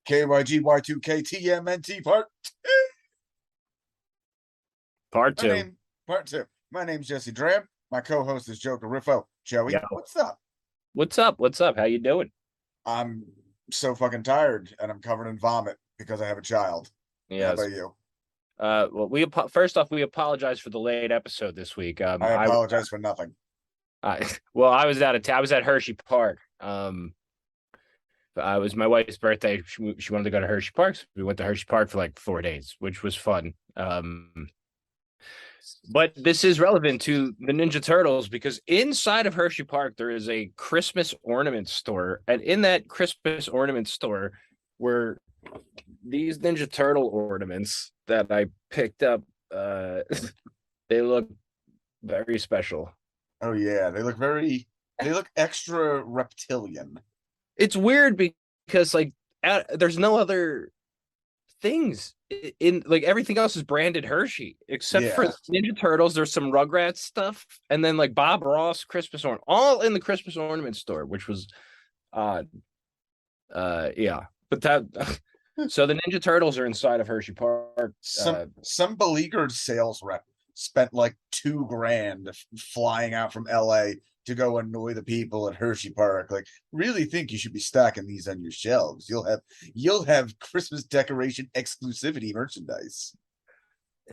KYG Y2K TMNT Part my two. name part two. My name's Jesse Dram. My co-host is Joker Riffo. Joey, Yeah. what's up? What's up? What's up? How you doing? I'm so fucking tired and I'm covered in vomit because I have a child. How Yes. about you? Well, first off, we apologize for the late episode this week. I apologize for nothing. I was I was at Hershey Park. It was my wife's birthday. She wanted to go to Hershey Park. So we went to Hershey Park for like 4 days, which was fun. But this is relevant to the Ninja Turtles because inside of Hershey Park there is a Christmas ornament store, and in that Christmas ornament store were these Ninja Turtle ornaments that I picked up. They look very special. Oh yeah, they look extra reptilian. It's weird because there's no other things in like everything else is branded Hershey except for Yeah. Ninja Turtles. There's some Rugrats stuff, and then like Bob Ross Christmas ornament, all in the Christmas ornament store, which was odd. Yeah, but that so the Ninja Turtles are inside of Hershey Park. Some beleaguered sales rep spent like $2,000 flying out from LA to go annoy the people at Hershey Park. Like, really think you should be stocking these on your shelves. You'll have Christmas decoration exclusivity merchandise.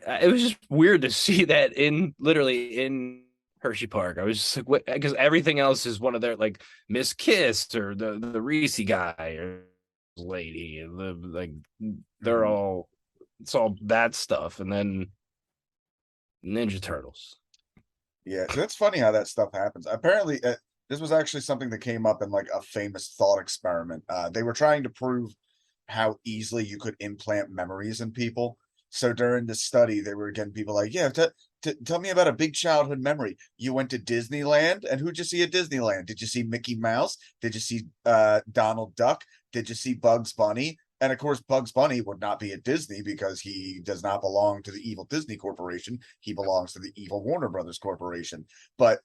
It was just weird to see that in literally in Hershey Park. I was just like, what? Because everything else is one of their like Miss Kiss or the Reese guy or lady, and they're all it's all that stuff, and then Ninja Turtles. Yeah, so it's funny how that stuff happens. Apparently, this was actually something that came up in like a famous thought experiment. They were trying to prove how easily you could implant memories in people. So during the study, they were getting people like, "Yeah, tell me about a big childhood memory. You went to Disneyland, and who'd you see at Disneyland? Did you see Mickey Mouse? Did you see Donald Duck? Did you see Bugs Bunny?" And of course, Bugs Bunny would not be at Disney because he does not belong to the evil Disney Corporation. He belongs to the evil Warner Brothers Corporation. But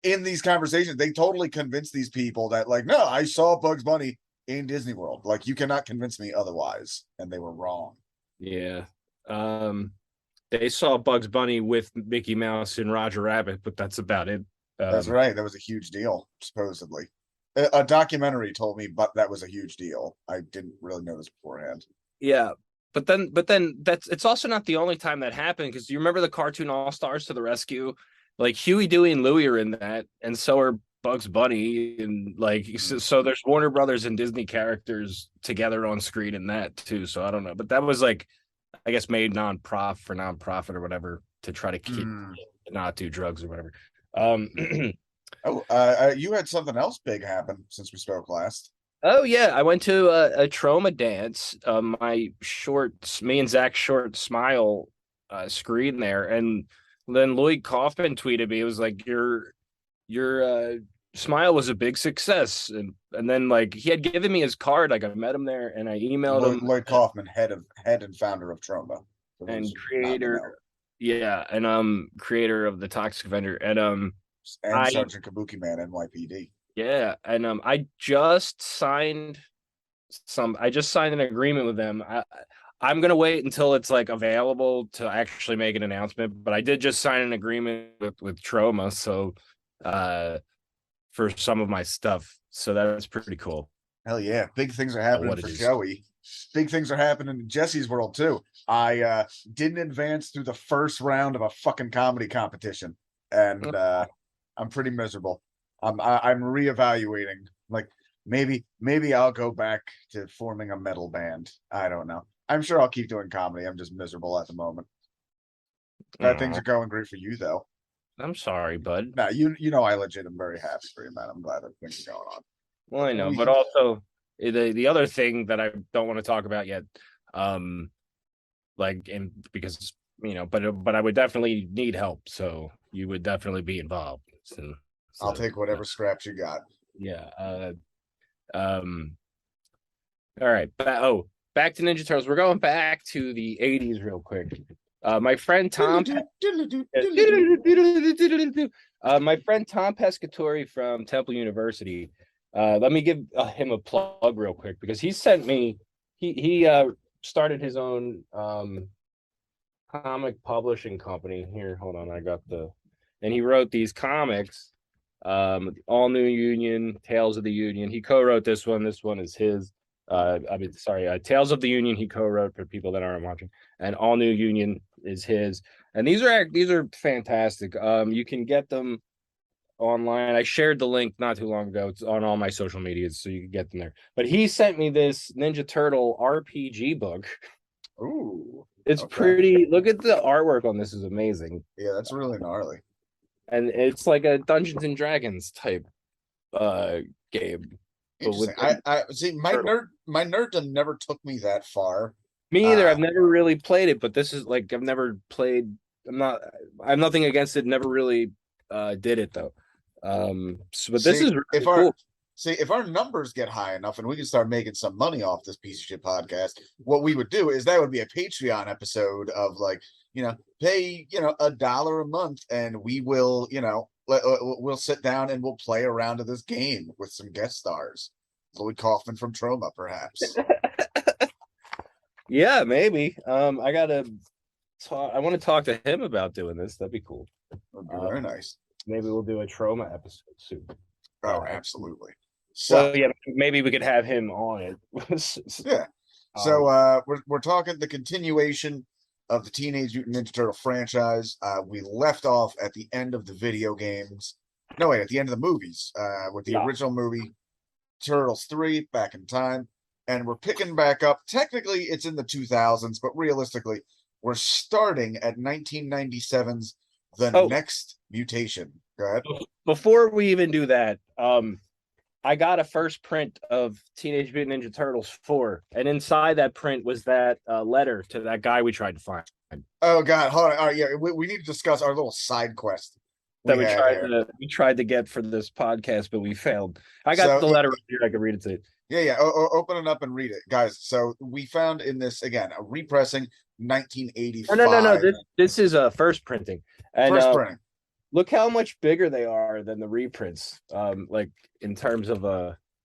in these conversations, they totally convince these people that, like, no, I saw Bugs Bunny in Disney World. Like, you cannot convince me otherwise. And they were wrong. Yeah. They saw Bugs Bunny with Mickey Mouse and Roger Rabbit, but that's about it. That's right. That was a huge deal, supposedly. A documentary told me, but that was a huge deal. I didn't really know this beforehand. Yeah, but then it's also not the only time that happened because you remember the cartoon All Stars to the Rescue, like Huey, Dewey, and Louie are in that, and so are Bugs Bunny, and like so there's Warner Brothers and Disney characters together on screen in that too. So I don't know, but that was like I guess made nonprofit or whatever to try to keep not do drugs or whatever. Um, You had something else big happen since we spoke last. Oh yeah, I went to a trauma dance. Me and Zach short smile screen there, and then Lloyd Kaufman tweeted me. It was like your smile was a big success, and then like he had given me his card. Like I met him there, and I emailed him. Lloyd Kaufman, head and founder of Troma, and creator, yeah, and creator of the Toxic Avenger, and Sergeant Kabuki Man NYPD. Yeah, and I just signed an agreement with them. I'm gonna wait until it's like available to actually make an announcement, but I did just sign an agreement with Troma, so for some of my stuff. So that's pretty cool. Hell yeah. Big things are happening for Joey. Big things are happening in Jesse's world too. I didn't advance through the first round of a fucking comedy competition, and I'm pretty miserable. I'm reevaluating. Like maybe I'll go back to forming a metal band. I don't know. I'm sure I'll keep doing comedy. I'm just miserable at the moment. Things are going great for you though. I'm sorry, bud. Nah, you know I legit am very happy for you, man. I'm glad that things are going on. Well, I know, but also the other thing that I don't want to talk about yet, because but I would definitely need help, so you would definitely be involved. So I'll take whatever scraps you got. Yeah. All right. Back to Ninja Turtles. We're going back to the 80s real quick. My friend Tom Pescatori from Temple University. Let me give him a plug real quick because he sent me he started his own comic publishing company. Here, hold on, and he wrote these comics, All New Union, Tales of the Union. He co-wrote this one. This one is his. Tales of the Union he co-wrote for people that aren't watching, and All New Union is his. And these are fantastic. You can get them online. I shared the link not too long ago. It's on all my social medias, so you can get them there. But he sent me this Ninja Turtle RPG book. Ooh, it's pretty. Look at the artwork on this; is amazing. Yeah, that's really gnarly. And it's like a Dungeons and Dragons type game. Interesting. I see my nerddom never took me that far. Me either. I've never really played it, but this is like I've never played. I'm nothing against it. Never really did it though. But this is really cool. If our numbers get high enough and we can start making some money off this piece of shit podcast, what we would do is that would be a Patreon episode of like, pay, $1 a month and we will, we'll sit down and we'll play around to this game with some guest stars. Louis Kaufman from Troma, perhaps. Yeah, maybe. I want to talk to him about doing this. That'd be cool. That'd be very nice. Maybe we'll do a Troma episode soon. Oh, absolutely. So yeah, maybe we could have him on it. Yeah. So we're talking the continuation of the Teenage Mutant Ninja Turtle franchise. We left off at the end of the video games. No, wait, at the end of the movies, with the original movie Turtles 3, Back in Time. And we're picking back up. Technically, it's in the 2000s, but realistically, we're starting at 1997's Next Mutation. Go ahead. Before we even do that, I got a first print of Teenage Mutant Ninja Turtles 4, and inside that print was that letter to that guy we tried to find. Oh God, hold on. All right, yeah, we need to discuss our little side quest that we tried to get for this podcast, but we failed. I got the letter right here. I can read it to you. Yeah. Open it up and read it, guys. So we found in this again a repressing 1985. No. This is a first printing. And, first printing. Look how much bigger they are than the reprints. Like in terms of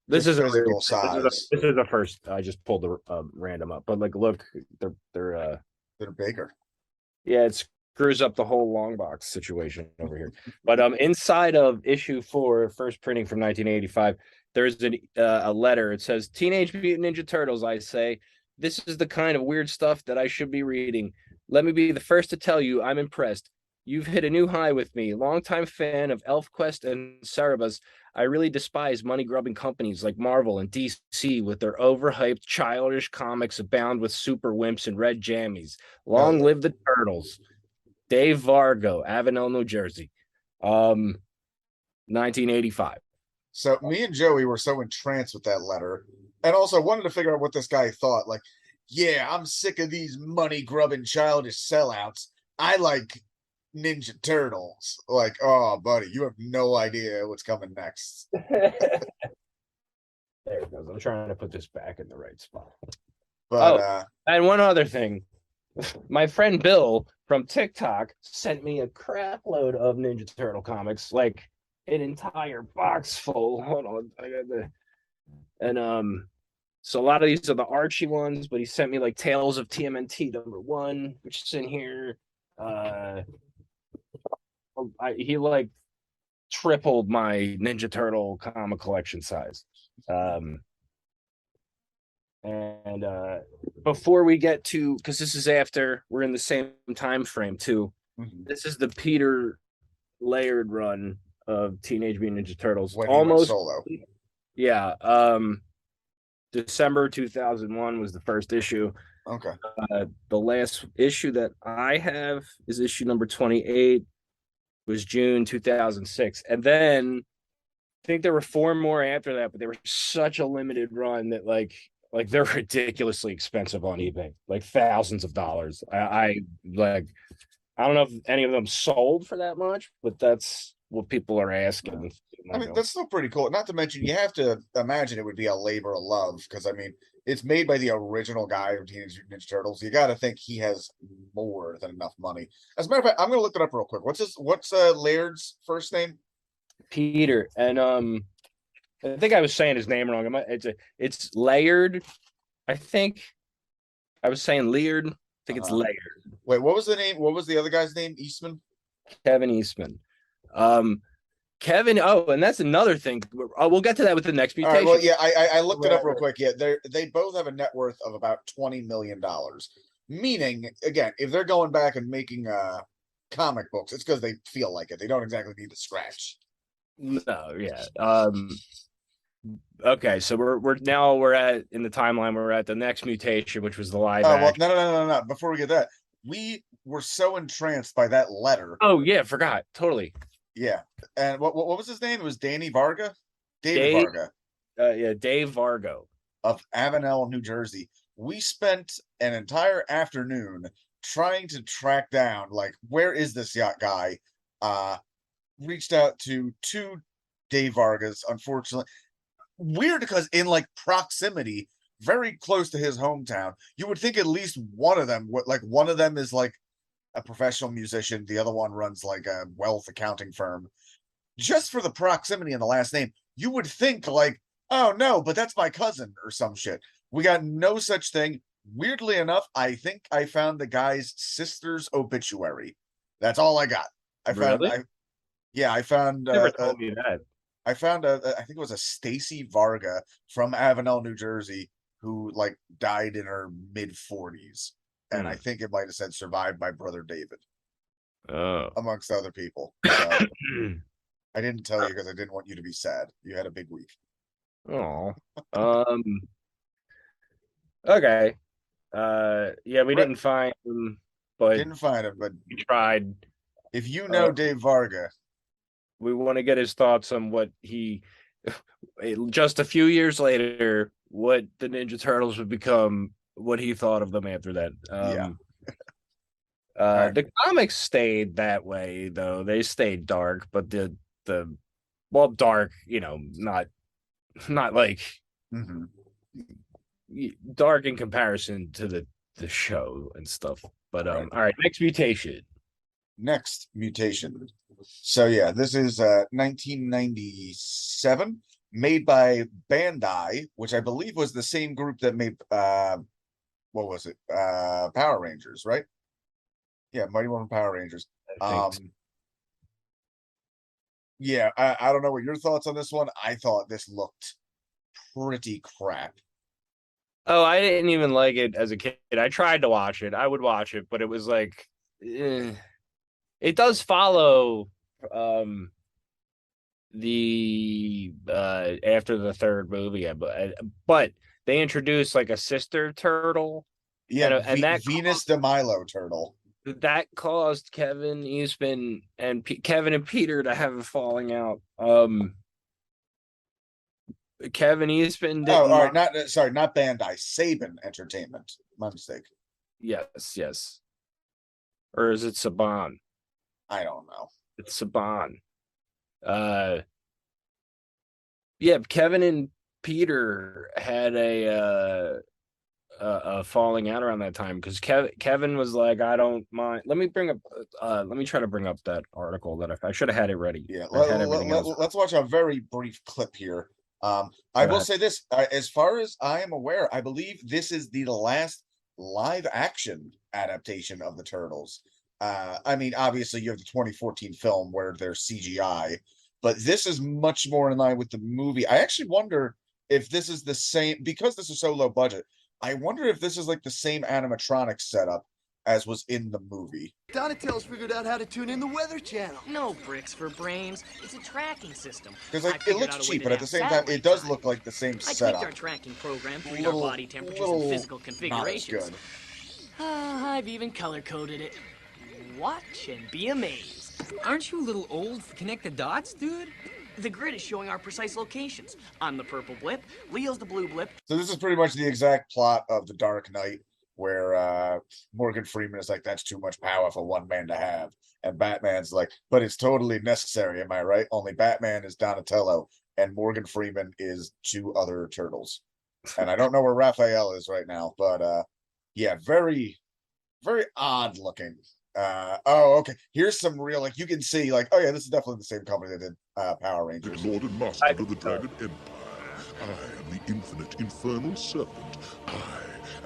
this is a physical size. This is the first. I just pulled the random up, but like, look, they're bigger. Yeah, it screws up the whole long box situation over here. But inside of issue 4, first printing from 1985, there's a letter. It says, "Teenage Mutant Ninja Turtles, I say, this is the kind of weird stuff that I should be reading. Let me be the first to tell you I'm impressed. You've hit a new high with me. Longtime fan of ElfQuest and Cerebus. I really despise money-grubbing companies like Marvel and DC with their overhyped, childish comics abound with super wimps and red jammies. Long live the Turtles. Dave Vargo, Avenel, New Jersey. 1985. So me and Joey were so entranced with that letter, and also wanted to figure out what this guy thought. Like, yeah, I'm sick of these money-grubbing, childish sellouts. I like Ninja Turtles. Like, oh, buddy, you have no idea what's coming next. There it goes. I'm trying to put this back in the right spot. But and one other thing. My friend Bill from TikTok sent me a crap load of Ninja Turtle comics, like an entire box full. Hold on, I got so a lot of these are the Archie ones, but he sent me like Tales of TMNT #1, which is in here. He like tripled my Ninja Turtle comic collection size. And before we get to, because this is after we're in the same time frame too. Mm-hmm. This is the Peter Laird run of Teenage Mutant Ninja Turtles. When almost solo. Yeah. December 2001 was the first issue. Okay. The last issue that I have is issue number 28. Was June 2006, and then I think there were 4 more after that, but they were such a limited run that like they're ridiculously expensive on eBay, like thousands of dollars. I don't know if any of them sold for that much, but that's what people are asking. I mean, that's still pretty cool. Not to mention, you have to imagine it would be a labor of love because I mean, it's made by the original guy of Teenage Mutant Ninja Turtles. You got to think he has more than enough money. As a matter of fact, I'm going to look it up real quick. What's Laird's first name? Peter. And I think I was saying his name wrong. It's Laird, I think I was saying Leard. I think it's Uh-huh. Laird. Wait, what was the name? What was the other guy's name? Eastman? Kevin Eastman. Um, Kevin. Oh, and that's another thing. We'll get to that with the Next All right. Well, Mutation. yeah, I looked it up real quick. Yeah, they both have a net worth of about $20 million. Meaning, again, if they're going back and making comic books, it's because they feel like it. They don't exactly need to scratch. No, yeah. Okay, so we're at in the timeline. We're at the Next Mutation, which was the live Oh well, action. no. Before we get that, we were so entranced by that letter. Oh yeah, forgot totally. Yeah, and what was his name? It was Danny Varga, David Dave, Varga yeah, Dave Vargo. of Avenel, New Jersey. We spent an entire afternoon trying to track down, like, where is this yacht guy? Reached out to two Dave Vargas, unfortunately. Weird because in like proximity, very close to his hometown, you would think at least one of them, like one of them is like a professional musician, the other one runs like a wealth accounting firm. Just for the proximity and the last name, you would think like, oh no, but that's my cousin or some shit. We got no such thing. Weirdly enough, I think I found the guy's sister's obituary. That's all I got. I found Really? I Yeah, I found Never told me that. I found I think it was a Stacy Varga from Avenel, New Jersey, who like died in her mid 40s. And I Hmm. think it might have said survived by brother David, Oh. amongst other people. So I didn't tell you because I didn't want you to be sad. You had a big week. Oh. Um. Okay. Yeah, we Right. didn't find him, but Didn't find him, but we tried. if you Uh, know Dave Varga, we want to get his thoughts on what he, just a few years later, what the Ninja Turtles would become, what he thought of them after that. yeah. All right. The comics stayed that way though. They stayed dark, but the well, dark, not like Mm-hmm. dark in comparison to the show and stuff. But Right. all right, Next Mutation. Next Mutation. So yeah, this is 1997, made by Bandai, which I believe was the same group that made what was it? Power Rangers, right? Yeah, Mighty Morphin Power Rangers. I think so. Yeah, I don't know what your thoughts on this one. I thought this looked pretty crap. Oh, I didn't even like it as a kid. I tried to watch it. I would watch it, but it was like it does follow the after the third movie, but they introduced like a sister turtle, Yeah, and Venus de Milo turtle. that caused Kevin Eastman and Kevin and Peter to have a falling out. Kevin Eastman Oh, didn't all right. want. Not sorry, not Bandai. Saban Entertainment. My mistake. Yes, yes. Or is it Saban? I don't know. It's Saban. Uh, yeah, Kevin and Peter had a falling out around that time because Kevin was like, I don't mind. Let me try to bring up that article that I should have had it ready. Yeah, I had everything else. let's watch a very brief clip here. I Go will ahead. say this: as far as I am aware, I believe this is the last live action adaptation of the Turtles. I mean, obviously, you have the 2014 film where they're CGI, but this is much more in line with the movie. I actually wonder if this is the same because this is so low budget. I wonder if this is like the same animatronic setup as was in the movie. Donatello's figured out how to tune in the Weather Channel. No bricks for brains. It's a tracking system. Because I like it figured looks out a way cheap, to but at have the same time, it satellite does time. look like the same I tweaked setup. our tracking program to read Little- our body temperatures little and physical Not as configurations. good. I've even color coded it. Watch and be amazed. Aren't you a little old to connect the dots, dude? The grid is showing our precise locations. I'm the purple blip, Leo's the blue blip. So this is pretty much the exact plot of The Dark Knight, where Morgan Freeman is like, "That's too much power for one man to have," and Batman's like, "But it's totally necessary, am I right?" Only Batman is Donatello, and Morgan Freeman is two other turtles, and I don't know where Raphael is right now, but yeah, very, very odd looking. Oh, okay. Here's some real, like, you can see, like, oh yeah, this is definitely the same company that did Power Rangers. Lord and Master of the Dragon Empire. I am the infinite infernal serpent. I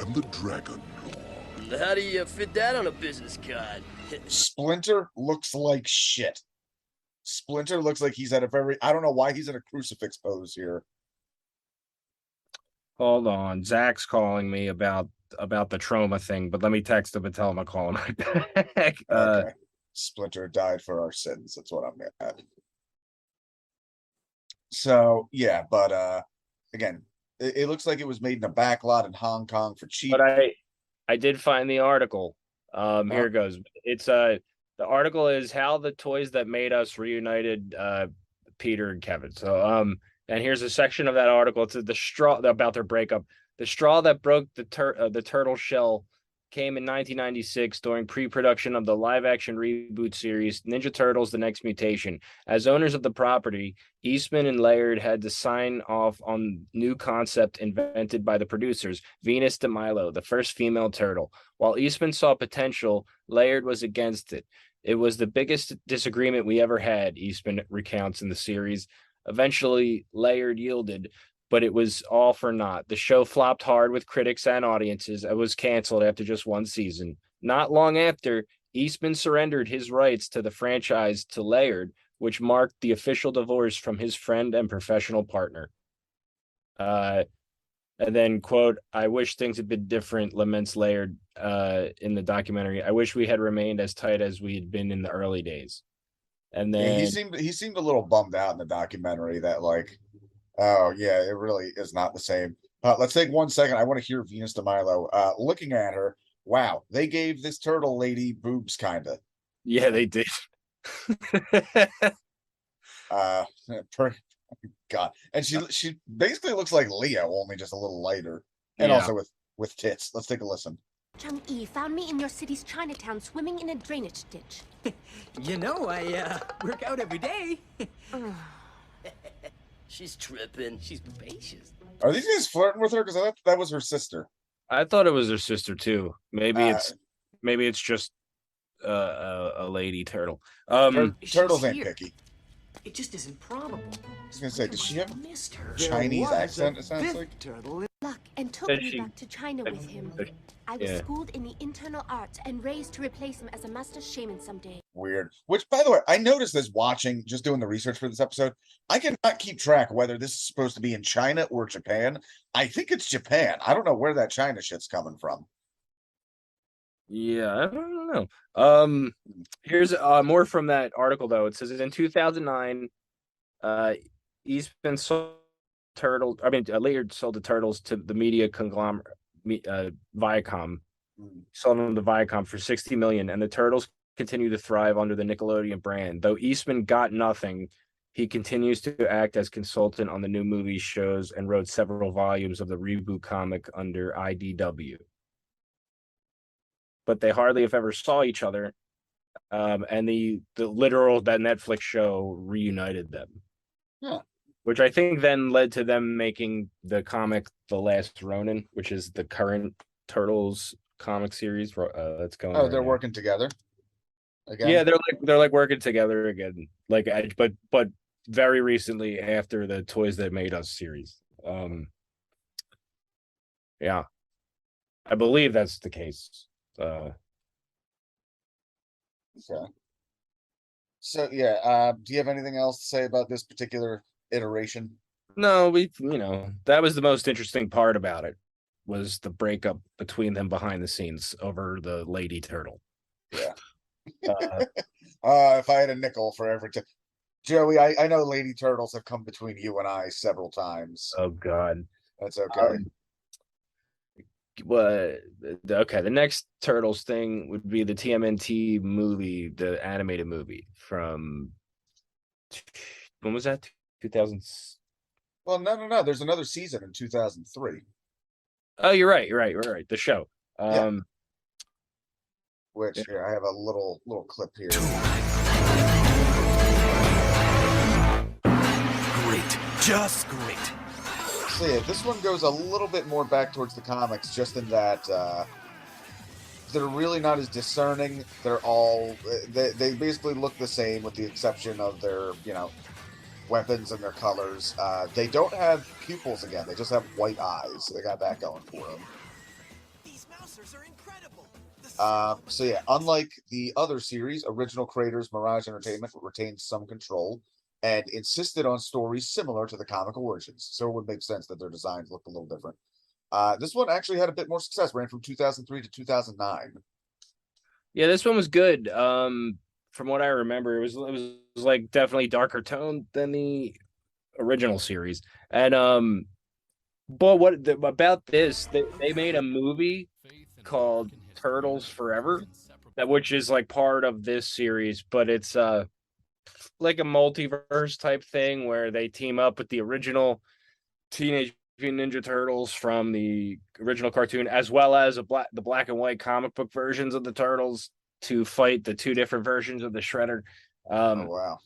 am the Dragon Lord. How do you fit that on a business card? Splinter looks like shit. Splinter looks like he's at a very, I don't know why he's in a crucifix pose here. Hold on. Zach's calling me about the trauma thing, but let me text him and tell him I'm calling right back. Okay. Splinter died for our sins. That's what I'm at. So yeah, but again, it looks like it was made in a backlot in Hong Kong for cheap. But I did find the article. Here it goes. It's the article is how the toys that made us reunited Peter and Kevin. So and here's a section of that article. It's the straw about their breakup. The straw that broke the turtle shell came in 1996 during pre-production of the live-action reboot series Ninja Turtles: The Next Mutation. As owners of the property, Eastman and Laird had to sign off on new concept invented by the producers, Venus de Milo, the first female turtle. While Eastman saw potential, Laird was against it. It was the biggest disagreement we ever had, Eastman recounts in the series. Eventually, Laird yielded, but it was all for naught. The show flopped hard with critics and audiences. It was canceled after just one season. Not long after, Eastman surrendered his rights to the franchise to Laird, which marked the official divorce from his friend and professional partner. And then, quote, I wish things had been different, laments Laird in the documentary. I wish we had remained as tight as we had been in the early days. And then he seemed a little bummed out in the documentary that like, oh yeah, it really is not the same. Let's take 1 second. I want to hear Venus de Milo. Looking at her, wow, they gave this turtle lady boobs, kinda. yeah, they did. God, and she basically looks like Leo, only just a little lighter, and Yeah. also with tits. Let's take a listen. Chang-Yi found me in your city's Chinatown swimming in a drainage ditch. You know, I work out every day. She's tripping. She's vivacious. Are these guys flirting with her? Because I thought that was her sister. I thought it was her sister too. Maybe it's just a lady turtle. Turtles ain't here. picky. It just isn't probable. I was gonna say, does she have Missed her. Chinese There was accent? a It sounds fifth like. turtle. Luck and took Does me she- back to China with him. I was Yeah. schooled in the internal arts and raised to replace him as a master shaman someday. Weird. Which, by the way, I noticed this watching, just doing the research for this episode. I cannot keep track whether this is supposed to be in China or Japan. I think it's Japan. I don't know where that China shit's coming from. Yeah, I don't know. Here's more from that article though. It says in 2009, Eastman sold Laird sold the turtles to the media conglomerate Viacom. Sold them to Viacom for $60 million, and the turtles continue to thrive under the Nickelodeon brand. Though Eastman got nothing, he continues to act as consultant on the new movie shows and wrote several volumes of the reboot comic under IDW. But they hardly if ever saw each other. And the literal that Netflix show reunited them. Yeah. Which I think then led to them making the comic The Last Ronin, which is the current Turtles comic series that's going on. Oh, they're working together again. Yeah, they're like working together again. Like but very recently after the Toys That Made Us series. Yeah. I believe that's the case. Okay. So yeah, do you have anything else to say about this particular iteration? No, that was the most interesting part about it, was the breakup between them behind the scenes over the lady turtle. Yeah. If I had a nickel for every time. Joey, I know lady turtles have come between you and I several times. Oh God. That's okay. Okay, the next Turtles thing would be the TMNT movie, the animated movie from when was that? 2000. Well, no. There's another season in 2003. Oh, you're right. The show. Which Yeah. here I have a little clip here. Great. Just great. So yeah, this one goes a little bit more back towards the comics, just in that they're really not as discerning. They're all they basically look the same with the exception of their weapons and their colors. They don't have pupils again. They just have white eyes. So they got that going for them. saucers are incredible. So yeah, unlike the other series, original creators Mirage Entertainment retained some control and insisted on stories similar to the comic origins. So it would make sense that their designs looked a little different. This one actually had a bit more success, ran from 2003 to 2009. Yeah, this one was good. From what I remember, it was like definitely darker tone than the original series. And but about this? They made a movie called Turtles Forever, which is like part of this series, but it's like a multiverse type thing where they team up with the original Teenage Mutant Ninja Turtles from the original cartoon, as well as the black and white comic book versions of the Turtles to fight the two different versions of the Shredder. Oh wow.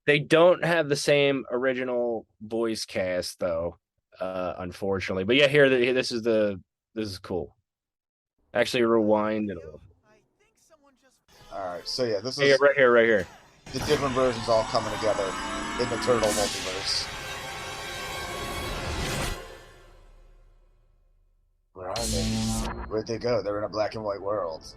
They don't have the same original voice cast though, unfortunately. But yeah, this is cool. Actually, rewind it a little. All right, so yeah, this is Hey, right here. the different versions all coming together in the Turtle multiverse. Right. Where'd they go? They're in a black and white world.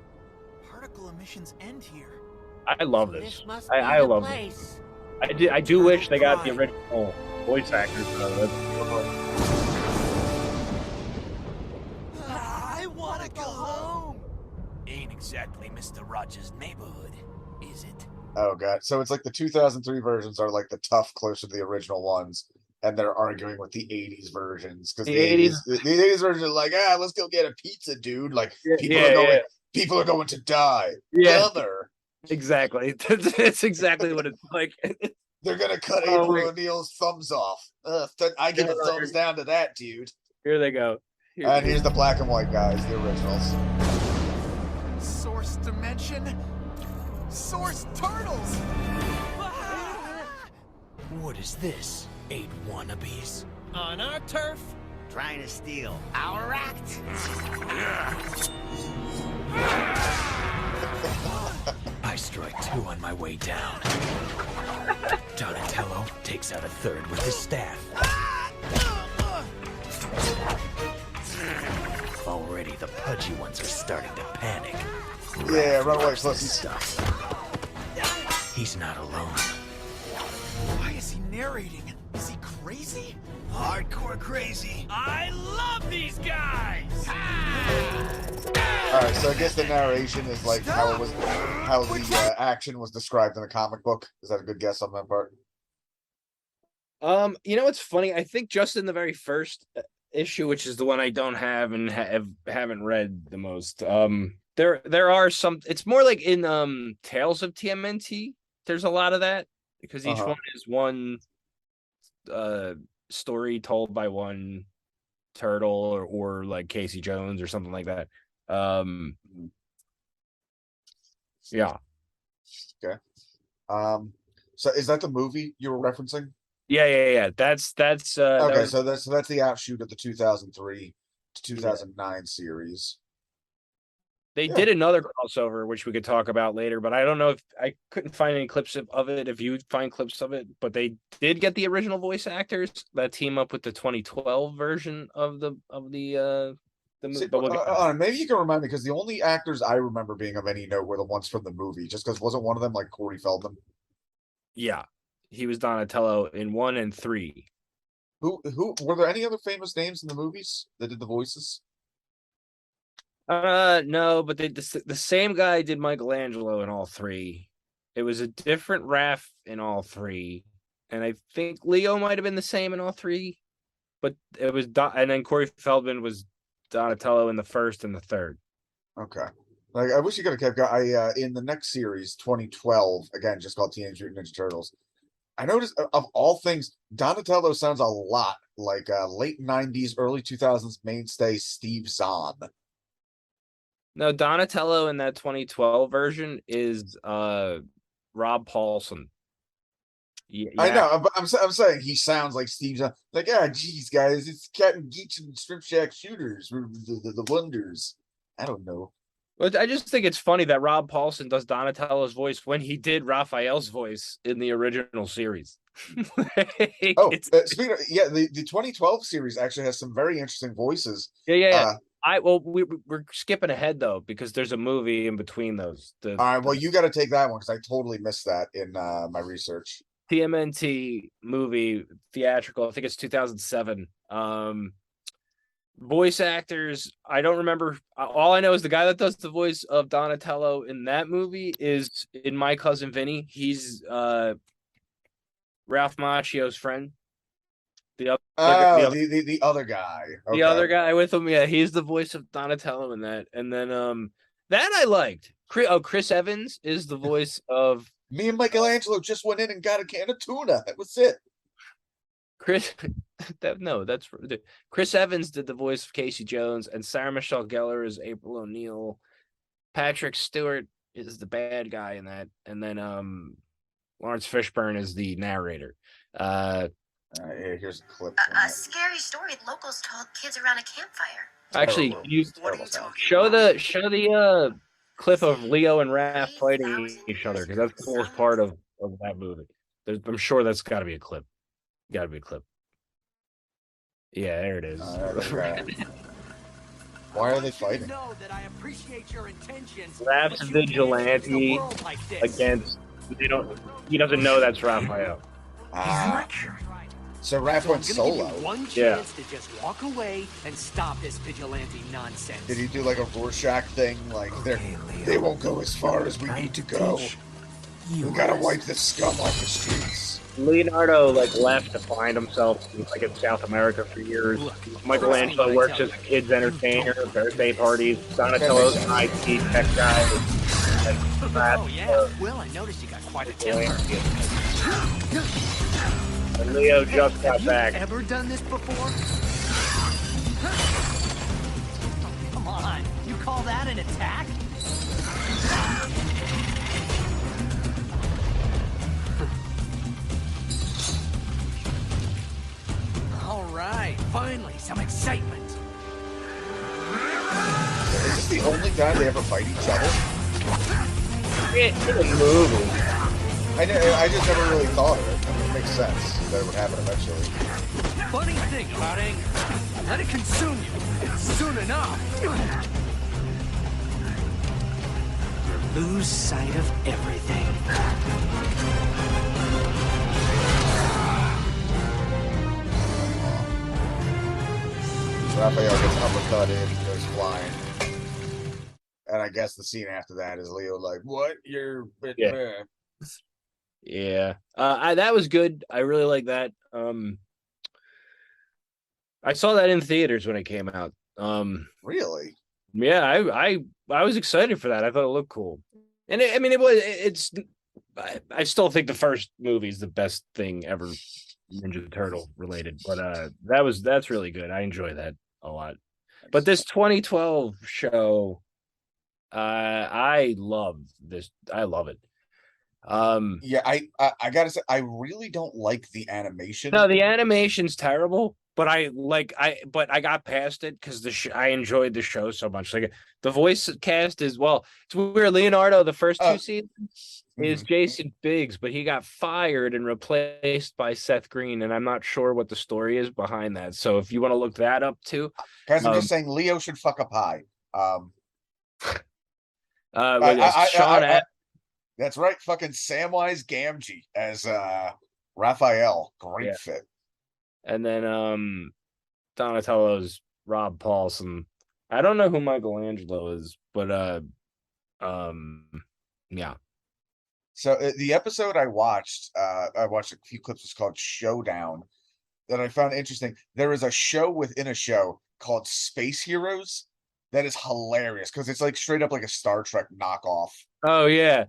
Particle emissions end here. I love this. must I the love place. this. I do wish they got the original voice actors out of it. I want to go home. Ain't exactly Mr. Rogers' neighborhood, is it? Oh god. So it's like the 2003 versions are like the tough, closer to the original ones, and they're arguing with the 80s versions because The the 80s versions are like, let's go get a pizza, dude. Like people are going to die. Yeah. Brother. Exactly. That's exactly what it's like. They're gonna cut Oh, April wait. O'Neil's thumbs off. I give a thumbs down to that, dude. Here they go. And here's the black and white guys, the originals. Source dimension. Source turtles. What is this? 8 wannabes On our turf. Trying to steal our act. I strike 2 on my way down. Donatello takes out a 3rd with his staff. Already the pudgy ones are starting to panic. Yeah, run away, Grabs this pussies. stuff. He's not alone. Why is he narrating? Is he crazy? Hardcore crazy. I love these guys. Alright, so I guess the narration is like how the action was described in the comic book. Is that a good guess on that part? You know what's funny? I think just in the very first issue, which is the one I don't have and haven't read the most. There are some. It's more like in Tales of TMNT. There's a lot of that because each one is one story told by one turtle or like Casey Jones or something like that. Yeah. Okay. So is that the movie you were referencing? Yeah. That's Okay, so that's the outshoot of the 2003 to 2009 series. They did another crossover, which we could talk about later, but I don't know if I couldn't find any clips of it. If you find clips of it, but they did get the original voice actors that team up with the 2012 version of the movie. See, But we'll maybe you can remind me because the only actors I remember being of any note were the ones from the movie. Just because wasn't one of them like Corey Feldman? yeah, he was Donatello in 1 and 3. Who were there any other famous names in the movies that did the voices? No, but the same guy did Michelangelo in all 3. It was a different Raph in all 3, and I think Leo might have been the same in all 3. But it was and then Corey Feldman was Donatello in the first and the third. Okay. Like I wish you could have kept going. In the next series, 2012, again, just called Teenage Mutant Ninja Turtles. I noticed of all things, Donatello sounds a lot like late 90s, early 2000s mainstay Steve Zahn. No, Donatello in that 2012 version is Rob Paulson. Yeah, I know, but I'm saying he sounds like Steve Zahn. Like, geez, guys, it's Captain Geach and Strip Shack Shooters, the Wonders. I don't know. But I just think it's funny that Rob Paulson does Donatello's voice when he did Raphael's voice in the original series. Speaking of, the 2012 series actually has some very interesting voices. Yeah. we're skipping ahead though because there's a movie in between those. All right, well, you got to take that one because I totally missed that in my research. TMNT movie theatrical. I think it's 2007. Voice actors, I don't remember. All I know is the guy that does the voice of Donatello in that movie is in My Cousin Vinny. He's Ralph Macchio's friend. The other guy. The other guy with him. Yeah, he's the voice of Donatello in that. And then that I liked. Chris Evans is the voice of. Me and Michelangelo just went in and got a can of tuna. That was it. Chris Evans did the voice of Casey Jones, and Sarah Michelle Gellar is April O'Neil. Patrick Stewart is the bad guy in that, and then Lawrence Fishburne is the narrator. Here's a clip. A scary story locals told kids around a campfire. Actually, show the clip of Leo and Raph fighting each other because that's the coolest part of that movie. I'm sure that's got to be a clip. Got to be a clip. Yeah, there it is. Why are they fighting? Raph's a vigilante against. He doesn't know that's Raphael. So Raph went solo. One chance to just walk away and stop this vigilante nonsense. Did he do like a Rorschach thing? Like they won't go as far as we need to go. We gotta wipe this scum off the streets. Leonardo left to find himself in South America for years. Michelangelo works as a kid's entertainer, birthday parties. Donatello's an IT tech guy. Oh yeah. Well, I noticed you got quite a temper. And Leo just got back. Have you ever done this before? Come on, you call that an attack? All right, finally, some excitement. Is this the only time they ever fight each other? It's a movie. I just never really thought of it. I mean, it makes sense that it would happen eventually. Funny thing about anger, let it consume you soon enough. You lose sight of everything. Raphael gets uppercutted, goes flying. And I guess the scene after that is Leo like, what? You're Yeah. That was good. I really like that. I saw that in theaters when it came out. Really? Yeah, I was excited for that. I thought it looked cool. And I still think the first movie is the best thing ever Ninja Turtle related, but that's really good. I enjoy that a lot. But this 2012 show, I love this. I love it. Yeah, I gotta say, I really don't like the animation. No, the animation's terrible, but I got past it because I enjoyed the show so much. Like the voice cast is it's weird. Leonardo, the first two seasons is Jason Biggs, but he got fired and replaced by Seth Green, and I'm not sure what the story is behind that. So if you want to look that up too, guys, I'm just saying Leo should fuck up high. Sean. That's right, fucking Samwise Gamgee as Raphael. Great fit. And then Donatello's Rob Paulson. I don't know who Michelangelo is, but yeah. So the episode I watched a few clips. It's called Showdown that I found interesting. There is a show within a show called Space Heroes that is hilarious because it's like straight up like a Star Trek knockoff. Oh yeah.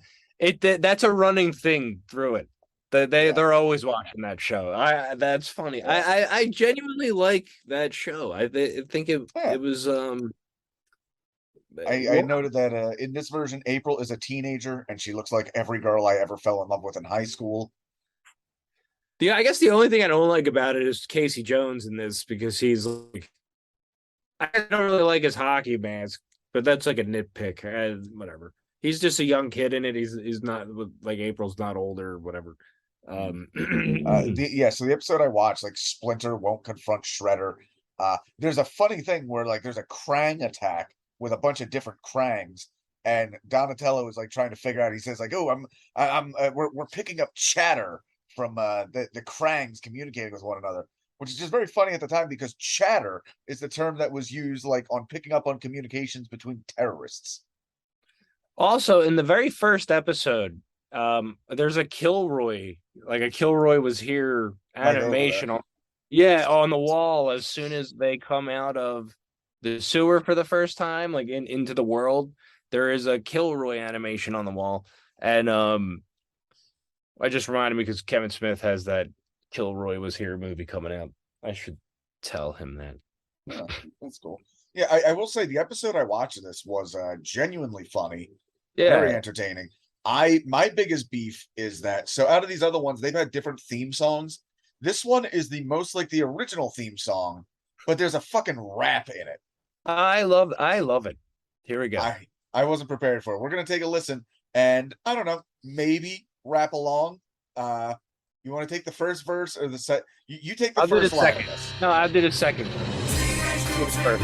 That's a running thing through it. They're always watching that show. That's funny. I genuinely like that show. I think it was I noted that in this version, April is a teenager and she looks like every girl I ever fell in love with in high school. I guess the only thing I don't like about it is Casey Jones in this because he's like, I don't really like his hockey mask, but that's like a nitpick. Whatever. He's just a young kid in it. He's not like April's not older or whatever. So the episode I watched, like Splinter won't confront Shredder There's a funny thing where like there's a Krang attack with a bunch of different Krangs, and Donatello is like trying to figure out. He says like, "Oh, we're picking up chatter from the Krangs communicating with one another," which is just very funny at the time because chatter is the term that was used like on picking up on communications between terrorists. Also, in the very first episode, there's a Kilroy, like a Kilroy was here animation on, on the wall as soon as they come out of the sewer for the first time, like into the world. There is a Kilroy animation on the wall, and I just reminded me because Kevin Smith has that Kilroy was here movie coming out. I should tell him that. Yeah, that's cool. Yeah, I will say the episode I watched of this was genuinely funny, very entertaining. My biggest beef is that so out of these other ones, they've had different theme songs. This one is the most like the original theme song, but there's a fucking rap in it. I love it. Here we go. I wasn't prepared for it. We're gonna take a listen, and I don't know, maybe rap along. You want to take the first verse or the set? You take the first line. Second. No, I'll do the second. First.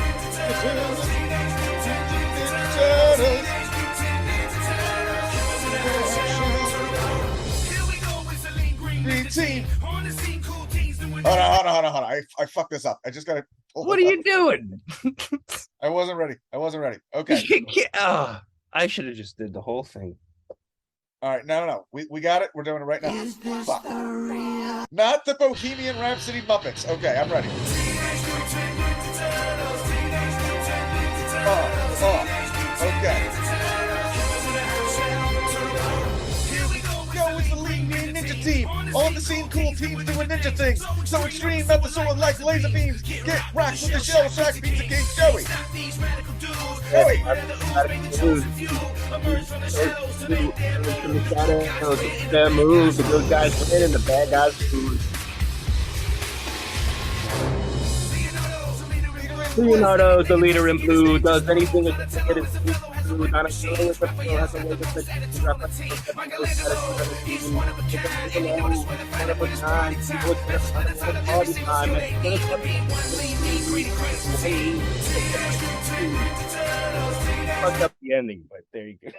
Green team. Hold on. I fucked this up. I just gotta. What are you doing? I wasn't ready. Okay. I should have just did the whole thing. All right, no. We got it. We're doing it right now. Fuck. Not the Bohemian Rhapsody Muppets. Okay, I'm ready. Okay. Yo, it's the Lean Mean Ninja Team. On the scene, cool teams doing ninja things. So extreme that the sword like laser beams. Get rocked with the shell shock beats of King Joey. The move, the good guys win and the bad guys lose. Leonardo, the leader in blue, does anything that it is blue. Donatello is the hero, has a way to fix fucked up the ending, but there you go.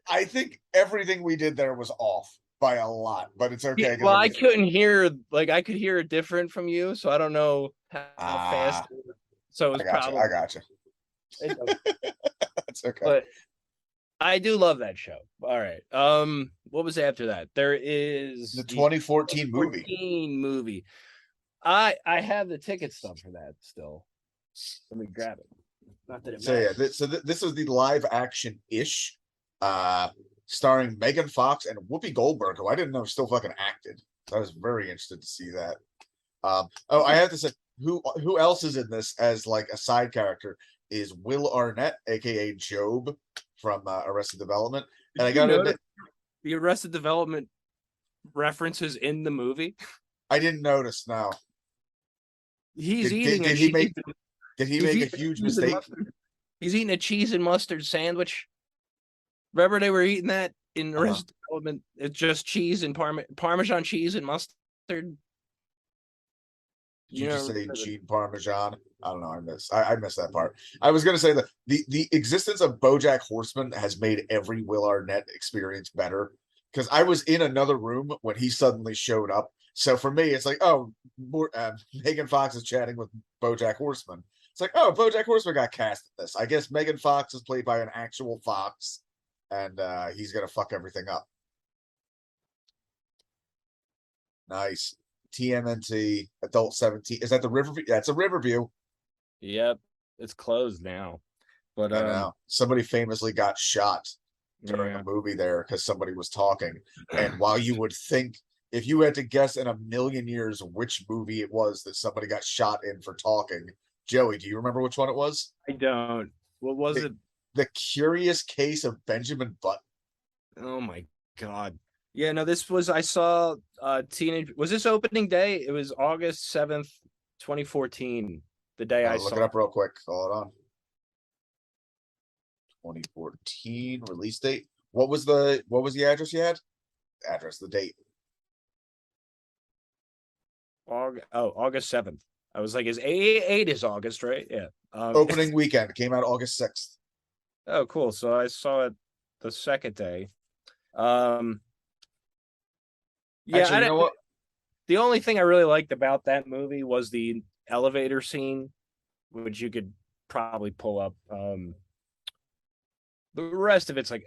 I think everything we did there was off by a lot, but it's okay. Yeah, well, I couldn't hear, like, I could hear it different from you, so I don't know how fast. So it's probably. I got you. That's okay. But I do love that show. All right. What was after that? There is the 2014 movie. I have the ticket stub for that still. Let me grab it. Not that it matters. This is the live action ish, starring Megan Fox and Whoopi Goldberg, who I didn't know still fucking acted. So I was very interested to see that. I have to say, who else is in this as like a side character is Will Arnett, aka Job from Arrested Development. And I gotta admit, the Arrested Development references in the movie. I didn't notice. Now he's did he make a huge mistake? He's eating a cheese and mustard sandwich. Remember they were eating that in Arrested Development? It's just cheese and Parmesan cheese and mustard. Did you just say Gene Parmesan? I don't know. I missed that part. I was gonna say that the existence of BoJack Horseman has made every Will Arnett experience better. Because I was in another room when he suddenly showed up. So for me, it's like, oh, Megan Fox is chatting with BoJack Horseman. It's like, oh, BoJack Horseman got cast in this. I guess Megan Fox is played by an actual fox, and he's gonna fuck everything up. Nice. TMNT, adult 17. Is that the Riverview? That's a Riverview. Yep, it's closed now. But I know. Somebody famously got shot during a movie there because somebody was talking. And while you would think, if you had to guess in a million years which movie it was that somebody got shot in for talking, Joey, do you remember which one it was? I don't. What was it? The Curious Case of Benjamin Button. Oh my God. Yeah, no, this was, I saw was this opening day? It was August 7th, 2014. The day I saw. Look it up real quick. Hold on. 2014 release date. What was the address you had? The date. August 7th. I was like, is eight is August, right? Yeah. Opening weekend. It came out August 6th. Oh, cool. So I saw it the second day. Yeah, Actually, you know what? the only thing I really liked about that movie was the elevator scene, which you could probably pull up. The rest of it's like,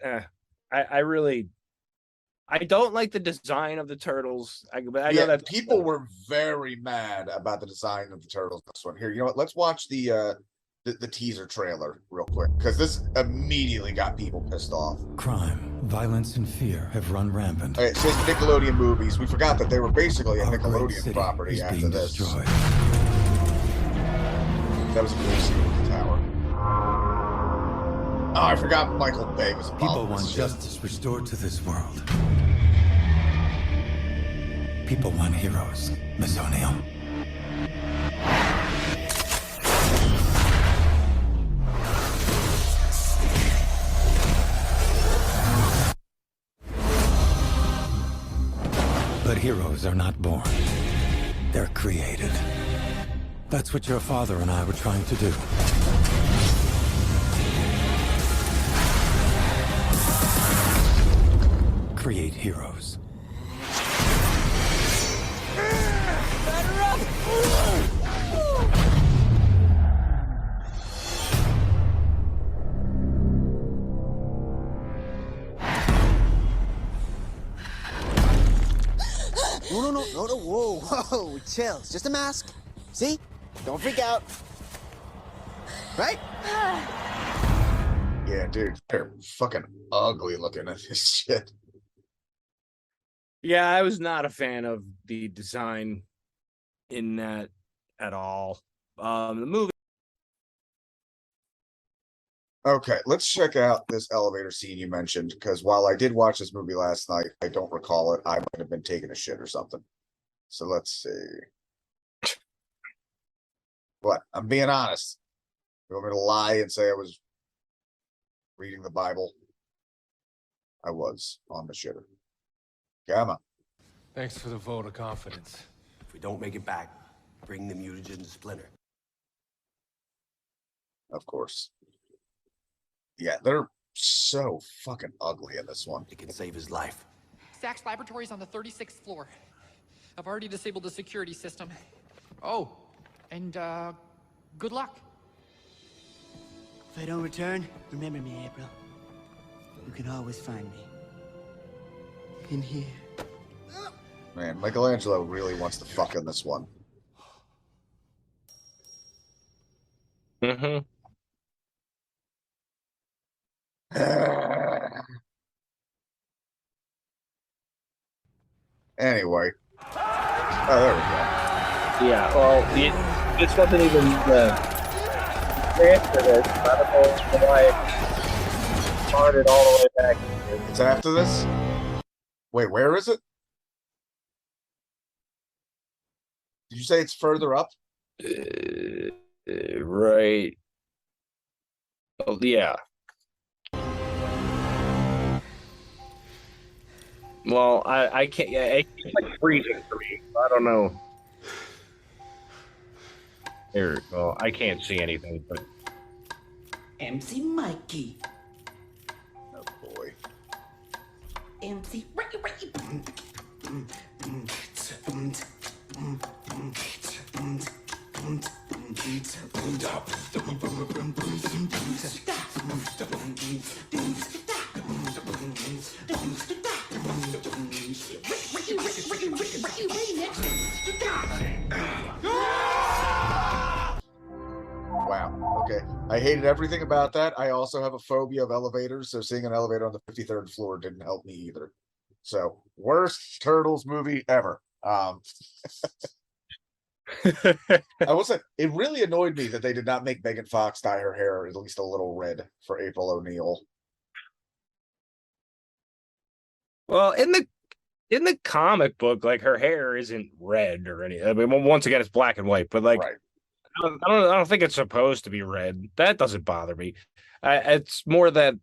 I don't like the design of the turtles. I know that people were very mad about the design of the turtles. This one here, you know what? Let's watch the teaser trailer real quick because this immediately got people pissed off. Crime, violence, and fear have run rampant. It says Nickelodeon movies. We forgot that they were basically a Our great Nickelodeon city property is after being this. destroyed. That was a cool scene with the tower. Oh, I forgot Michael Bay was involved. People in want this shit. justice restored to this world. People want heroes, Miss O'Neill. But heroes are not born. They're created. That's what your father and I were trying to do. Create heroes. No, whoa, chill. It's just a mask. See? Don't freak out. Right? Yeah, dude, they're fucking ugly looking at this shit. Yeah, I was not a fan of the design in that at all. The movie. Okay, let's check out this elevator scene you mentioned, because while I did watch this movie last night, I don't recall it. I might have been taking a shit or something. So let's see. What? I'm being honest. You want me to lie and say I was reading the Bible? I was on the shitter. Come on. Thanks for the vote of confidence. If we don't make it back, bring the mutagen to Splinter. Of course. Yeah, they're so fucking ugly in this one. It can save his life. Sachs Laboratories on the 36th floor. I've already disabled the security system. Oh, and good luck. If I don't return, remember me, April. You can always find me. In here. Man, Michelangelo really wants to fuck in this one. Mm-hmm. Anyway. Oh, there we go. Yeah, well, this wasn't even the answer this. I don't know why it started all the way back. It's after this? Wait, where is it? Did you say it's further up? Right. Oh, yeah. Well, I can't. Yeah, it's like freezing for me. I don't know. Here, well, I can't see anything, but MC Mikey. Oh boy. MC Wow. Okay. I hated everything about that. I also have a phobia of elevators, so seeing an elevator on the 53rd floor didn't help me either. So, worst Turtles movie ever. I will say, it really annoyed me that they did not make Megan Fox dye her hair at least a little red for April O'Neil. well, in the comic book, like her hair isn't red or anything. I mean, once again, it's black and white, but like, Right. I don't think it's supposed to be red. That doesn't bother me. It's more that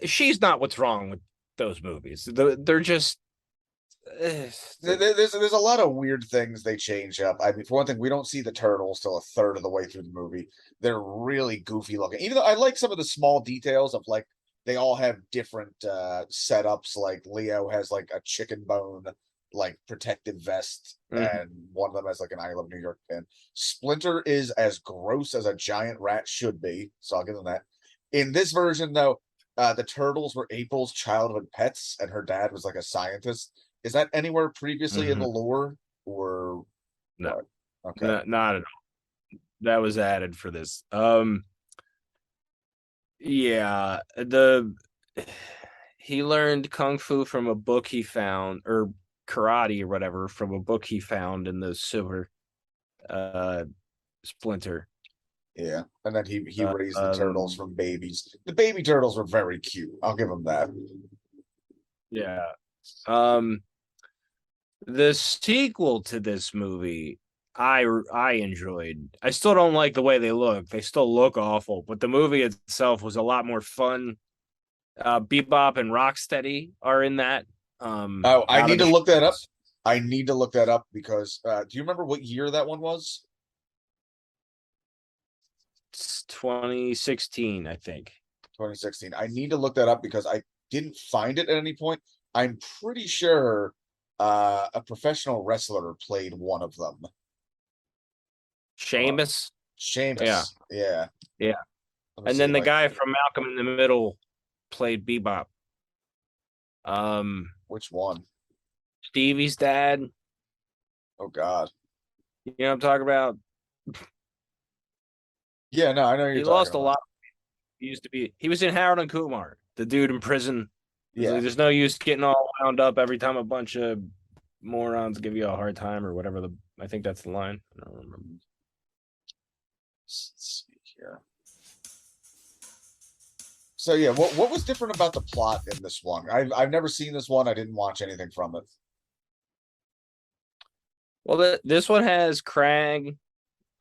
she's not what's wrong with those movies. They're just There's a lot of weird things they change up. I mean, for one thing, we don't see the turtles till a third of the way through the movie. They're really goofy looking. Even though I like some of the small details of like they all have different setups. Like Leo has like a chicken bone like protective vest, and one of them has like an I Love New York pin. Splinter is as gross as a giant rat should be, so I'll give them that. In this version, though, the turtles were April's childhood pets, and her dad was like a scientist. Is that anywhere previously in the lore, or no? What? Okay, not at all. That was added for this. Yeah, he learned kung fu from a book he found, or karate or whatever, from a book he found in the silver Splinter. Yeah, and then he raised the turtles from babies. The baby turtles were very cute. I'll give him that. Yeah. The sequel to this movie, I enjoyed. I still don't like the way they look. They still look awful, but the movie itself was a lot more fun. Bebop and Rocksteady are in that. Oh, I need to look that up. I need to look that up because do you remember what year that one was? It's 2016, I think. 2016. I need to look that up because I didn't find it at any point. I'm pretty sure a professional wrestler played one of them. Sheamus. Sheamus. Yeah. And then the guy from Malcolm in the Middle played Bebop. Which one? Stevie's dad. Oh God. You know what I'm talking about? Yeah, no, I know He lost a lot. He was in Harold and Kumar, the dude in prison. Yeah. Like, there's no use getting all wound up every time a bunch of morons give you a hard time or whatever. I think that's the line. I don't remember. Let's see here. So yeah, what was different about the plot in this one? I've never seen this one. I didn't watch anything from it. Well, this one has Krang,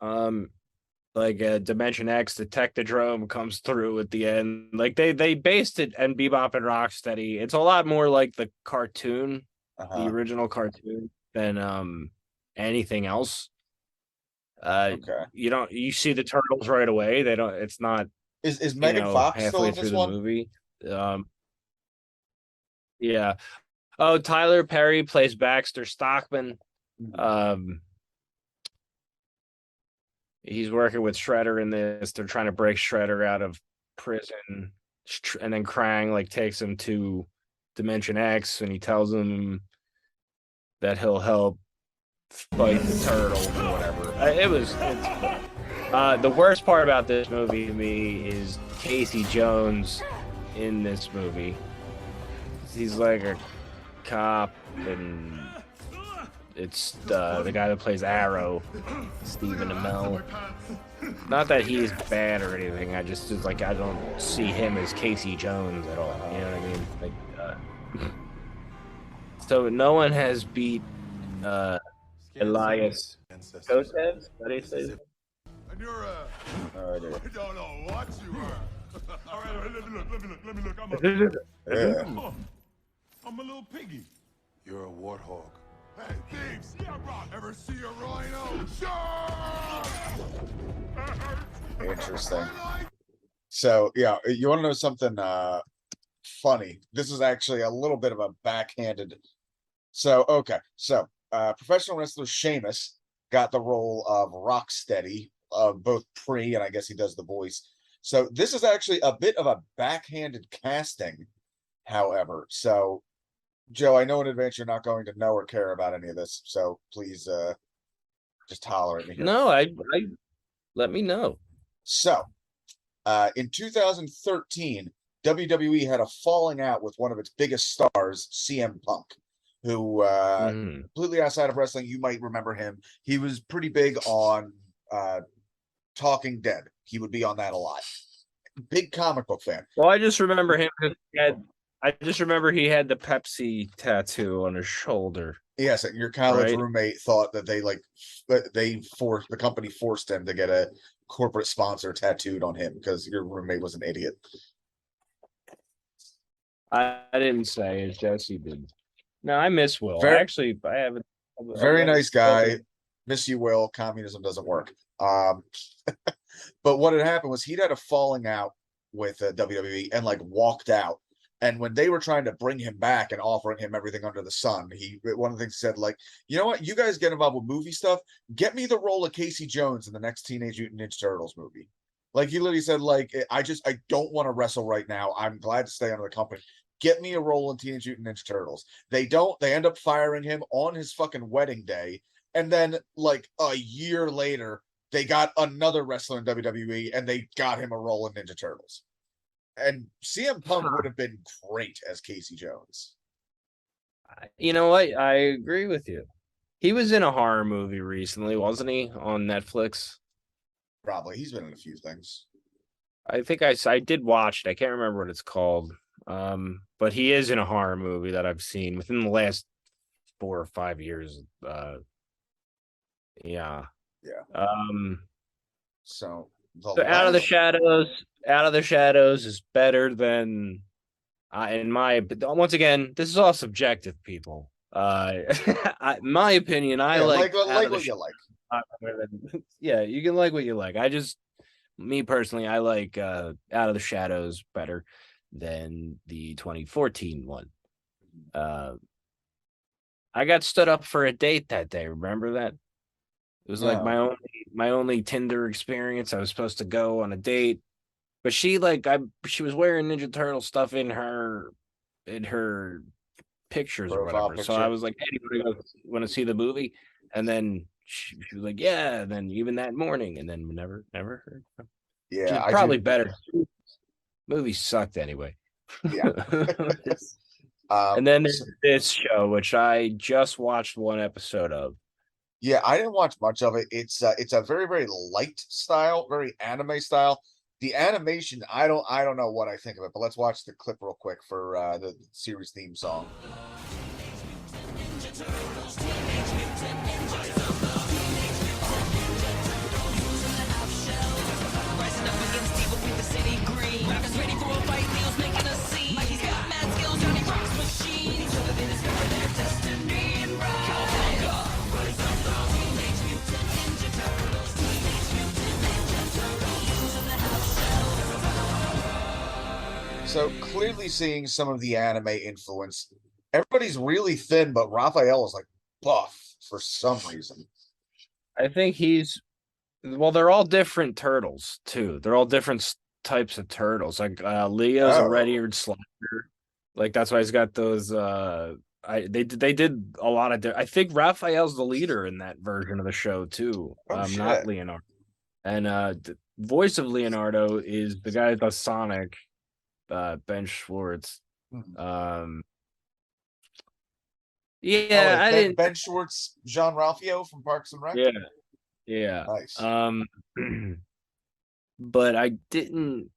like a Dimension X detectodrome comes through at the end. Like they based it and Bebop and Rocksteady. It's a lot more like the cartoon, the original cartoon, than anything else. Okay. You see the turtles right away. They don't. It's not. Is Megan Fox still in this one? Movie. Yeah. Oh, Tyler Perry plays Baxter Stockman. He's working with Shredder in this. They're trying to break Shredder out of prison, and then Krang like takes him to Dimension X, and he tells him that he'll help fight the turtle or whatever. The worst part about this movie to me is Casey Jones in this movie. He's like a cop, and it's the guy that plays Arrow, Stephen Amell. Not that he's bad or anything. I don't see him as Casey Jones at all. You know what I mean? Like, so no one has beat Elias Kotev. What do you say? And you're I don't know what you are. All right, let me look. I'm a little piggy. You're a warthog. Hey, thieves! Ever see a rhino? Interesting. So yeah, you want to know something funny? This is actually a little bit of a backhanded. So professional wrestler Sheamus got the role of Rocksteady, both pre and I guess he does the voice. So this is actually a bit of a backhanded casting, however. So Joe, I know in advance you're not going to know or care about any of this, so please just holler at me here. No, I let me know. So, in 2013, WWE had a falling out with one of its biggest stars, CM Punk, who completely outside of wrestling, you might remember him. He was pretty big on Talking Dead. He would be on that a lot. Big comic book fan. Well, I just remember him because he had the Pepsi tattoo on his shoulder. Yes, and your college roommate thought that the company forced him to get a corporate sponsor tattooed on him because your roommate was an idiot. I didn't say it, Jesse did. No, I miss Will. Very, I have very nice guy. Miss you, Will. Communism doesn't work. But what had happened was he'd had a falling out with WWE and like walked out. And when they were trying to bring him back and offering him everything under the sun, one of the things he said, like, you know what, you guys get involved with movie stuff. Get me the role of Casey Jones in the next Teenage Mutant Ninja Turtles movie. Like he literally said, like, I don't want to wrestle right now. I'm glad to stay under the company. Get me a role in Teenage Mutant Ninja Turtles. They don't. They end up firing him on his fucking wedding day. And then, like, a year later, they got another wrestler in WWE and they got him a role in Ninja Turtles. And CM Punk would have been great as Casey Jones. You know what? I agree with you. He was in a horror movie recently, wasn't he? On Netflix. Probably. He's been in a few things. I think I did watch it. I can't remember what it's called. But he is in a horror movie that I've seen within the last 4 or 5 years. Yeah. So Out of the Shadows is better than in my, but once again, this is all subjective, people. My opinion, I like what you like. Yeah, you can like what you like. Me personally, I like Out of the Shadows better than the 2014 one. I got stood up for a date that day. Remember that? It was like my only Tinder experience. I was supposed to go on a date, but she was wearing Ninja Turtle stuff in her pictures or whatever. Picture. So I was like, "Hey, you want to see the movie?" And then she was like, "Yeah." And then even that morning, and then we never heard. Yeah, probably better. Movie sucked anyway. Yeah. And then there's this show, which I just watched one episode of. Yeah, I didn't watch much of it. It's a very, very light style, very anime style. The animation, I don't know what I think of it, but let's watch the clip real quick for the series theme song. So clearly seeing some of the anime influence. Everybody's really thin, but Raphael is like buff for some reason. I think they're all different turtles too. They're all different types of turtles. Like Leo's a red-eared slider. Like that's why he's got those they did a lot of I think Raphael's the leader in that version of the show too. Not Leonardo. And the voice of Leonardo is the guy that does Sonic. Ben Schwartz. Ben Schwartz, Jean Ralphio from Parks and Rec. Yeah. Nice. But I didn't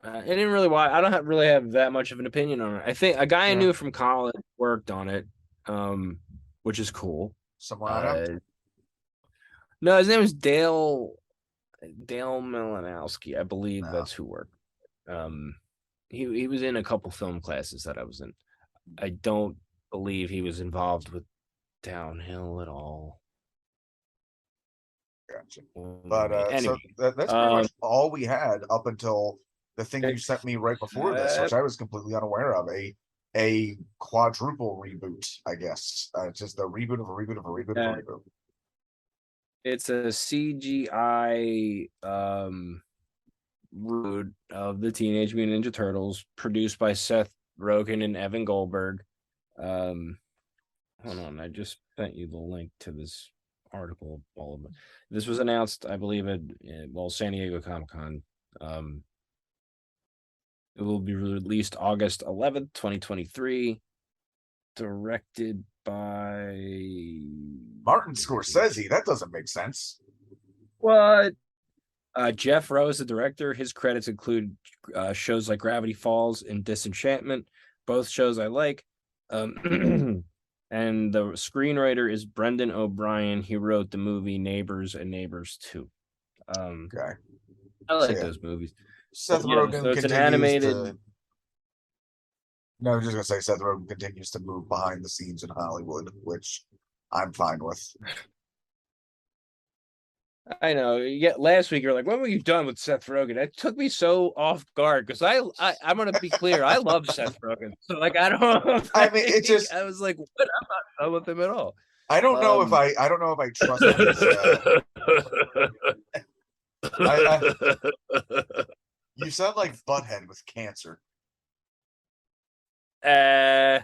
really watch. I don't really have that much of an opinion on it. I think a guy I knew from college worked on it, which is cool. Someone no, his name is Dale Malinowski. I believe that's who worked. He was in a couple film classes that I was in. I don't believe he was involved with Downhill at all. Gotcha. But anyway, so that's pretty much all we had up until the thing you sent me right before this, which I was completely unaware of. A quadruple reboot, I guess. It's just a reboot of a reboot of a reboot of a reboot. It's a CGI reboot of the Teenage Mutant Ninja Turtles, produced by Seth Rogen and Evan Goldberg. Hold on, I just sent you the link to this article. All of it. This was announced, I believe, at San Diego Comic-Con. It will be released August 11th, 2023. Directed by Martin Scorsese. That doesn't make sense. What? Jeff Rowe is the director. His credits include shows like Gravity Falls and Disenchantment, both shows I like. And the screenwriter is Brendan O'Brien. He wrote the movie Neighbors and Neighbors 2. Okay. I like those movies. Seth Rogen, so it's an animated. No, I was just gonna say Seth Rogen continues to move behind the scenes in Hollywood, which I'm fine with. I know. Last week you're like, when were you done with Seth Rogen? It took me so off guard because I'm gonna be clear, I love Seth Rogen. So like I don't I mean, it just I was like, what? I'm not done with him at all. I don't know if I don't know if I trust his you sound like Butthead with cancer. I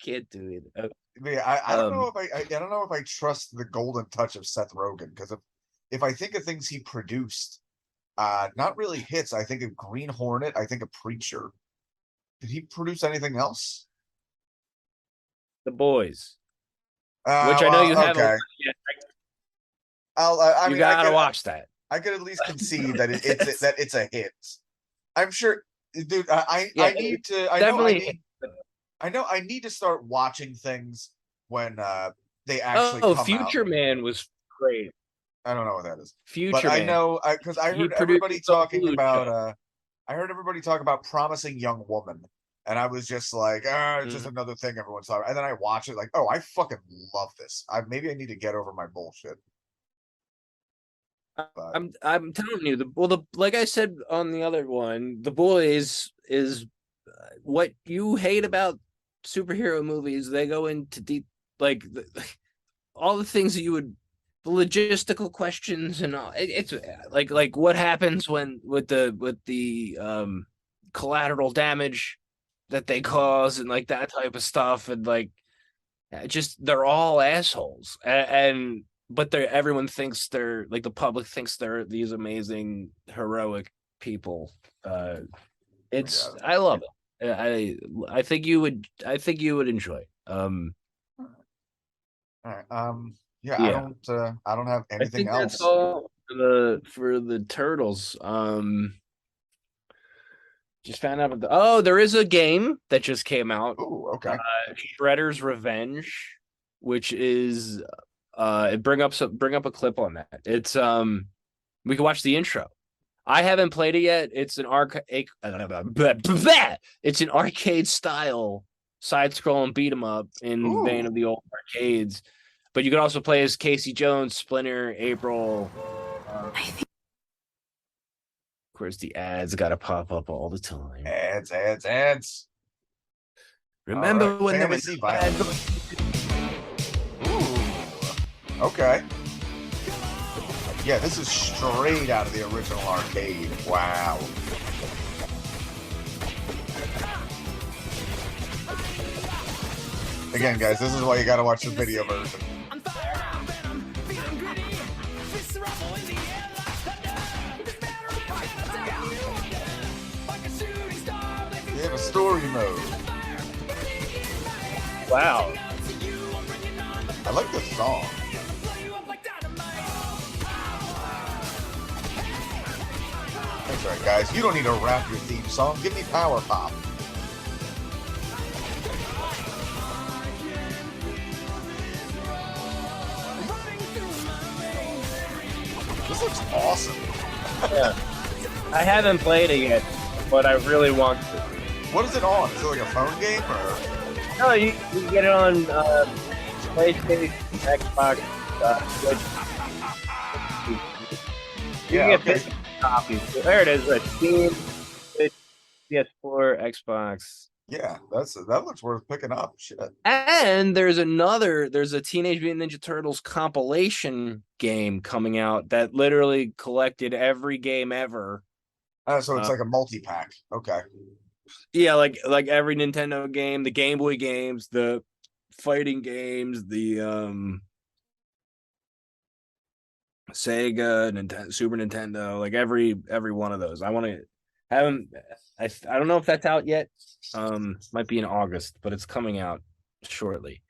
can't do it. Yeah, I don't know if I don't know if I trust the golden touch of Seth Rogen, because if I think of things he produced, not really hits. I think of Green Hornet. I think of Preacher. Did he produce anything else? The Boys, which I know you haven't. Okay. I mean, gotta watch that. I could at least concede that it's a hit. I'm sure, dude. I need to. I need to start watching things when they actually come Future out. Man was great. I don't know what that is. Future but Man. I know because I heard everybody talking about. I heard everybody talk about Promising Young Woman, and I was just like, it's just another thing everyone's talking. And then I watch it, like, oh, I fucking love this. Maybe I need to get over my bullshit. But I'm telling you, like I said on the other one, The Boys is what you hate about superhero movies. They go into deep, like all the things that you would, the logistical questions and all. It's like what happens when with the collateral damage that they cause and like that type of stuff, and like just they're all assholes but everyone thinks they're like, the public thinks they're these amazing heroic people. I love it. I think you would enjoy. All right. Yeah. I don't have anything else. That's all for the Turtles. Just found out there is a game that just came out. Oh, okay. Shredder's Revenge, which is bring up a clip on that. It's we can watch the intro. I haven't played it yet. It's an arcade. It's an arcade style side-scrolling beat 'em up in vein of the old arcades. But you can also play as Casey Jones, Splinter, April. Of course, the ads got to pop up all the time. Ads. Remember when there was Okay. Yeah, this is straight out of the original arcade. Wow. Again, guys, this is why you gotta watch the video version. They have a story mode. Wow. I like this song. That's right, guys. You don't need to rap your theme song. Give me Power Pop. This looks awesome. Yeah. I haven't played it yet, but I really want to. What is it on? Is it like a phone game or? No, you can get it on PlayStation, Xbox, Switch. You can get 50 copies. There it is, right? Steam, Switch, PS4, Xbox. Yeah, that looks worth picking up. Shit. And there's a Teenage Mutant Ninja Turtles compilation game coming out that literally collected every game ever. So it's like a multi-pack. Okay. Yeah, like every Nintendo game, the Game Boy games, the fighting games, the Sega, Nintendo, Super Nintendo, like every one of those. I don't know if that's out yet. Might be in August, but it's coming out shortly.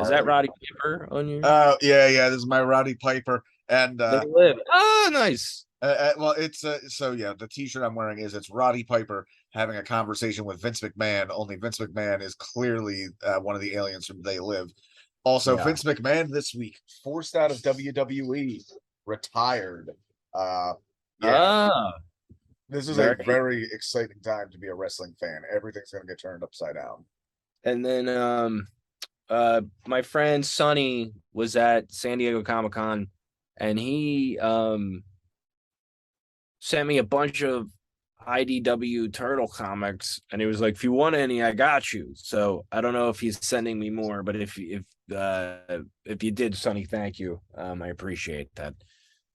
Is that Roddy Piper on your? Yeah. This is my Roddy Piper, and oh, nice. Well, it's so yeah. The T-shirt I'm wearing it's Roddy Piper having a conversation with Vince McMahon. Only Vince McMahon is clearly one of the aliens from They Live. Also, Vince McMahon this week forced out of WWE, retired. This is Very. a very exciting time to be a wrestling fan. Everything's gonna get turned upside down. And then my friend Sonny was at San Diego Comic-Con, and he sent me a bunch of IDW Turtle comics, and he was like, if you want any, I got you. So I don't know if he's sending me more, but if you did, Sonny, thank you. I appreciate that.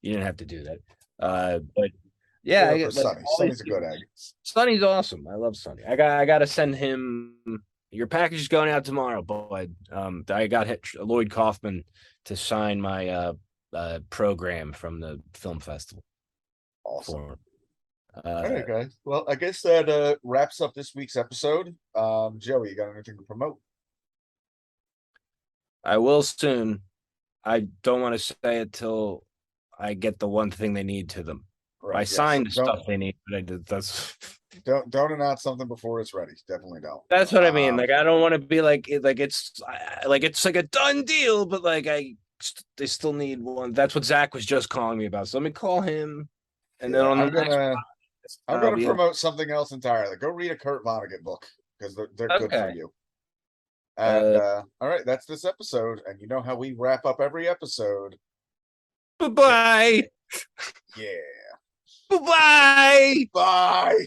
You didn't have to do that. But yeah, I For get Sonny. Sonny's a good egg. Sonny's awesome. I love Sonny. I got to send him. Your package is going out tomorrow, bud. I got Lloyd Kaufman to sign my program from the film festival. Awesome. All right, guys. Well, I guess that wraps up this week's episode. Joey, you got anything to promote? I will soon. I don't want to say it till I get the one thing they need to them. Right, I yes. signed the stuff they need, but I did. Don't announce something before it's ready. Definitely don't. That's what I mean. Like, I don't want to be like it's like a done deal, but like they still need one. That's what Zach was just calling me about. So let me call him, and then on the I'm gonna promote something else entirely. Go read a Kurt Vonnegut book because they're good for you. And all right, that's this episode, and you know how we wrap up every episode. Bye-bye. Yeah. Bye-bye. Bye.